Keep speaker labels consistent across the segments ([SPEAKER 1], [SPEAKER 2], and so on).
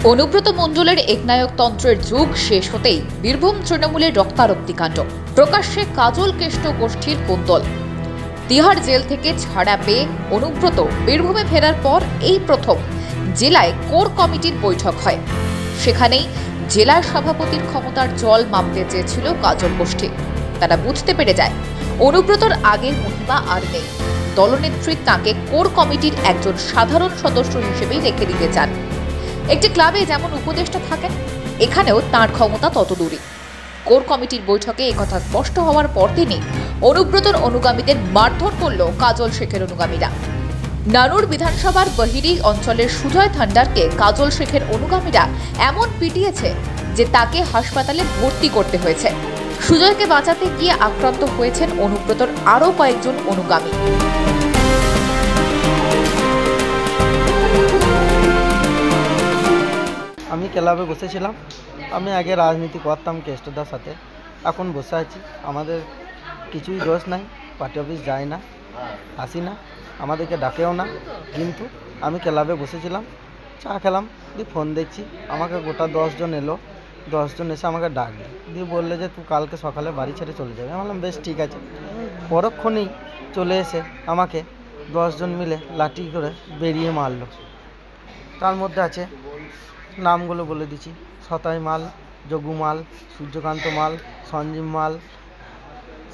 [SPEAKER 1] অনুব্রত মণ্ডলের একনায়কতন্ত্রের যুগ শেষ হতেই বীরভূম তৃণমূলের রক্তারক্তিকাণ্ড, প্রকাশ্যে কাজল কেষ্ট গোষ্ঠীর কোন্দল। তিহার জেল থেকে ছাড়া পেয়ে অনুব্রত বীরভূমে ফেরার পর এই প্রথম জেলায় কোর কমিটির বৈঠক হয়। সেখানেই জেলার সভাপতির ক্ষমতার জল মাপতে চেয়েছিল কাজল গোষ্ঠী। তারা বুঝতে পেরে যায় অনুব্রতর আগের মহিমা আর নেই। দলনেত্রী তাঁকে কোর কমিটির একজন সাধারণ সদস্য হিসেবেই রেখে দিতে চান। একটি ক্লাবে যেমন উপদেষ্টা থাকেন, এখানেও তাঁর ক্ষমতা তত দূরই। কোর কমিটির বৈঠকে একথা স্পষ্ট হওয়ার পর তিনি অনুব্রতর অনুগামীদের মারধর করল কাজল শেখের অনুগামীরা। নানুর বিধানসভার বহিরি অঞ্চলের সুজয় থান্ডারকে কাজল শেখের অনুগামীরা এমন পিটিয়েছে যে তাকে হাসপাতালে ভর্তি করতে হয়েছে। সুজয়কে বাঁচাতে গিয়ে আক্রান্ত হয়েছেন অনুব্রতর আরও কয়েকজন অনুগামী।
[SPEAKER 2] আমি ক্লাবে বসেছিলাম। আমি আগে রাজনীতি করতাম কেষ্টদার সাথে, এখন বসে আছি। আমাদের কিছুই দোষ নাই, পার্টি অফিস যায় না, আসি না, আমাদেরকে ডাকেও না। কিন্তু আমি ক্লাবে বসেছিলাম, চা খেলাম, দিয়ে ফোন দেখছি, আমাকে গোটা 10 জন এলো। 10 জন এসে আমাকে ডাকলো, দিয়ে বললে যে তুই কালকে সকালে বাড়ি ছেড়ে চলে যাবে। আমি বললাম বেশ ঠিক আছে। পরক্ষণেই চলে এসে আমাকে 10 জন মিলে লাঠি করে বেরিয়ে মারলো। তার মধ্যে আছে, নামগুলো বলে দিচ্ছি: সতাই মাল, যোগু মাল, সূর্যকান্ত মাল, সঞ্জীব মাল,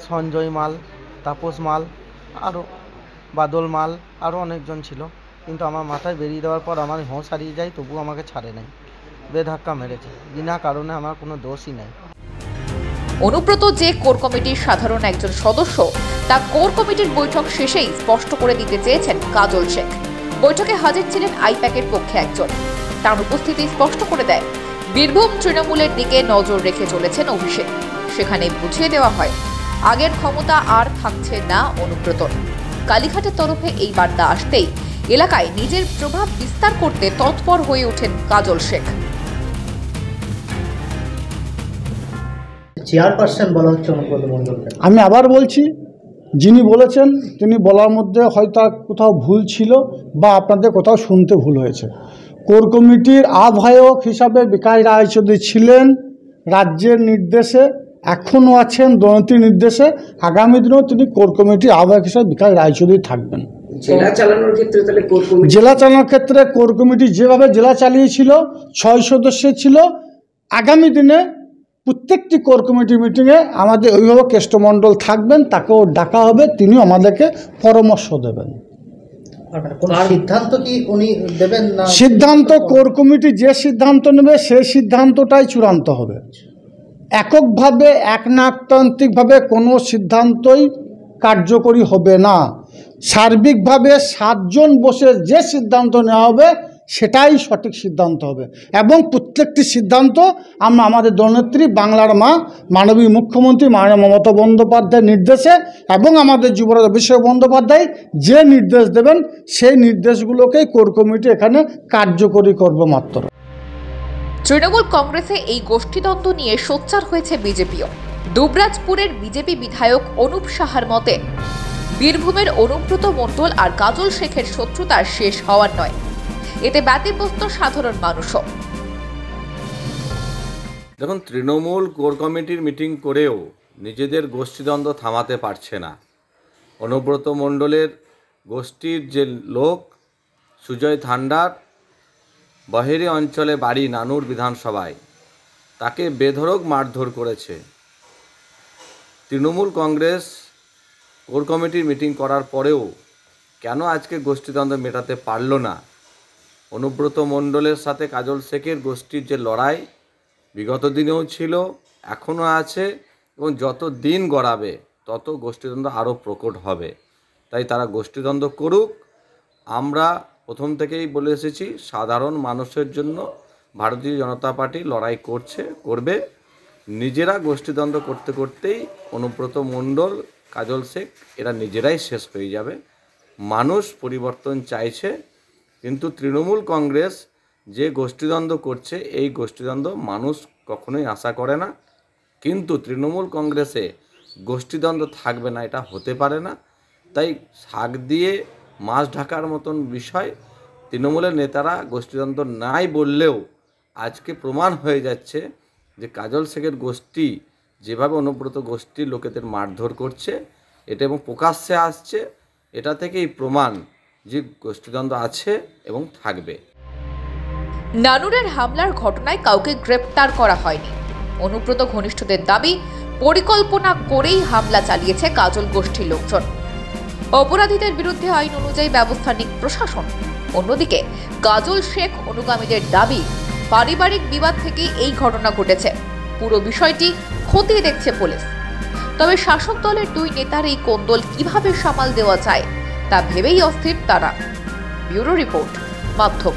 [SPEAKER 2] সঞ্জয় মাল, তাপস মাল, আরও বাদল মাল, আরও অনেকজন ছিল। কিন্তু আমার মাথায় বেরিয়ে দেওয়ার পর আমার হোঁশ হারিয়ে যায়, তবু আমাকে ছাড়ে নাই, বেধাক্কা মেরেছে। বিনা কারণে আমার কোনো দোষই নাই।
[SPEAKER 1] অনুব্রত যে কোর কমিটির সাধারণ একজন সদস্য, তা কোর কমিটির বৈঠক শেষেই স্পষ্ট করে দিতে চেয়েছেন কাজল শেখ। বৈঠকে হাজির ছিলেন আইপ্যাকের পক্ষে একজন। তার উপস্থিতি স্পষ্ট করে দেয় বীরভূম তৃণমূলের দিকে নজর রেখে চলেছেন অভিষেক। সেখানে বুঝিয়ে দেওয়া হয় আগের ক্ষমতা আর থাকছে না অনুব্রতর। কালীঘাটের তরফে এই বার্তা আসতেই এলাকায় নিজের প্রভাব বিস্তার করতে তৎপর হয়ে ওঠেন কাজল শেখ।
[SPEAKER 3] চেয়ারপারসন বলা হচ্ছে অনুব্রত মণ্ডলকে।
[SPEAKER 4] আমি আবার বলছি, যিনি বলেছেন তিনি বলার মধ্যে হয়তো কোথাও ভুল ছিল বা আপনাদের কোথাও শুনতে ভুল হয়েছে। কোর কমিটির আহ্বায়ক হিসাবে বিকাশ রায়চৌধুরী ছিলেন রাজ্যের নির্দেশে, এখনও আছেন দলনেত্রীর নির্দেশে। আগামী দিনেও তিনি কোর কমিটির আহ্বায়ক হিসাবে বিকাশ রায়চৌধুরী থাকবেন।
[SPEAKER 3] জেলা চালানোর ক্ষেত্রে তাহলে
[SPEAKER 4] জেলা চালানোর ক্ষেত্রে কোর কমিটি যেভাবে জেলা চালিয়েছিল, 6 সদস্যের ছিল, আগামী দিনে প্রত্যেকটি কোর কমিটি মিটিংয়ে আমাদের অভিভাবক কেষ্টমণ্ডল থাকবেন, তাকেও ডাকা হবে, তিনিও আমাদেরকে পরামর্শ দেবেন।
[SPEAKER 3] সিদ্ধান্ত কি উনি দেবেন না?
[SPEAKER 4] সিদ্ধান্ত কোর কমিটি যে সিদ্ধান্ত নেবে সেই সিদ্ধান্তটাই চূড়ান্ত হবে। এককভাবে একনায়কতান্ত্রিকভাবে কোনো সিদ্ধান্তই কার্যকরী হবে না। সার্বিকভাবে 7 জন বসে যে সিদ্ধান্ত নেওয়া হবে সেটাই সঠিক সিদ্ধান্ত হবে। এবং প্রত্যেকটি সিদ্ধান্ত আমরা আমাদের দলনেত্রী, বাংলার মা, মাননীয় মুখ্যমন্ত্রী মাননীয় মমতা বন্দ্যোপাধ্যায়ের নির্দেশে এবং আমাদের যুবরাজ অভিষেক বন্দ্যোপাধ্যায় যে নির্দেশ দেবেন সেই নির্দেশগুলোকেই কোর কমিটি এখানে কার্যকরী করবে মাত্র।
[SPEAKER 1] তৃণমূল কংগ্রেসে এই গোষ্ঠীদ্বন্দ্ব নিয়ে সোচ্চার হয়েছে বিজেপিও। দুবরাজপুরের বিজেপি বিধায়ক অনুপ সাহার মতে বীরভূমের অনুব্রত মণ্ডল আর কাজল শেখের শত্রুতা শেষ হওয়ার নয়, এতে ব্যতিব্যস্ত সাধারণ মানুষও।
[SPEAKER 5] দেখুন, তৃণমূল কোর কমিটির মিটিং করেও নিজেদের গোষ্ঠীদ্বন্দ্ব থামাতে পারছে না। অনুব্রত মণ্ডলের গোষ্ঠীর যে লোক, সুজয় থান্ডার, বহেরি অঞ্চলে বাড়ি নানুর বিধানসভায়, তাকে বেধড়ক মারধর করেছে। তৃণমূল কংগ্রেস কোর কমিটির মিটিং করার পরেও কেন আজকে গোষ্ঠীদ্বন্দ্ব মেটাতে পারল না? অনুব্রত মণ্ডলের সাথে কাজল শেখের গোষ্ঠীর যে লড়াই বিগত দিনেও ছিল, এখনও আছে, এবং যত দিন গড়াবে তত গোষ্ঠীদ্বন্দ্ব আরও প্রকট হবে। তাই তারা গোষ্ঠীদ্বন্দ্ব করুক। আমরা প্রথম থেকেই বলে এসেছি, সাধারণ মানুষের জন্য ভারতীয় জনতা পার্টি লড়াই করবে। নিজেরা গোষ্ঠীদ্বন্দ্ব করতে করতেই অনুব্রত মণ্ডল, কাজল শেখ এরা নিজেরাই শেষ হয়ে যাবে। মানুষ পরিবর্তন চাইছে, কিন্তু তৃণমূল কংগ্রেস যে গোষ্ঠীদ্বন্দ্ব করছে এই গোষ্ঠীদ্বন্দ্ব মানুষ কখনোই আশা করে না। কিন্তু তৃণমূল কংগ্রেসে গোষ্ঠীদ্বন্দ্ব থাকবে না, এটা হতে পারে না। তাই শাক দিয়ে মাছ ঢাকার মতন বিষয়। তৃণমূলের নেতারা গোষ্ঠীদ্বন্দ্ব নাই বললেও আজকে প্রমাণ হয়ে যাচ্ছে যে কাজল শেখের গোষ্ঠী যেভাবে অনুব্রত গোষ্ঠীর লোকেদের মারধর করছে এটা এবং প্রকাশ্যে আসছে, এটা থেকেই প্রমাণ যে গোষ্ঠীদ্বন্দ্ব আছে এবং থাকবে।
[SPEAKER 1] নানুরের হামলার ঘটনায় কাউকে গ্রেপ্তার করা হয়নি। অনুব্রত ঘনিষ্ঠদের দাবি, পরিকল্পনা করেই হামলা চালিয়েছে কাজল গোষ্ঠীর লোকজন। অপরাধীদের বিরুদ্ধে আইন অনুযায়ী ব্যবস্থা নিক প্রশাসন। অন্যদিকে কাজল শেখ অনুগামীদের দাবি, পারিবারিক বিবাদ থেকেই এই ঘটনা ঘটেছে। পুরো বিষয়টি খতিয়ে দেখছে পুলিশ। তবে শাসক দলের দুই নেতার এই কোন্দল কিভাবে সামাল দেওয়া যায় তা ভেবেই অস্থির তারা। ব্যুরো রিপোর্ট, মাধ্যম।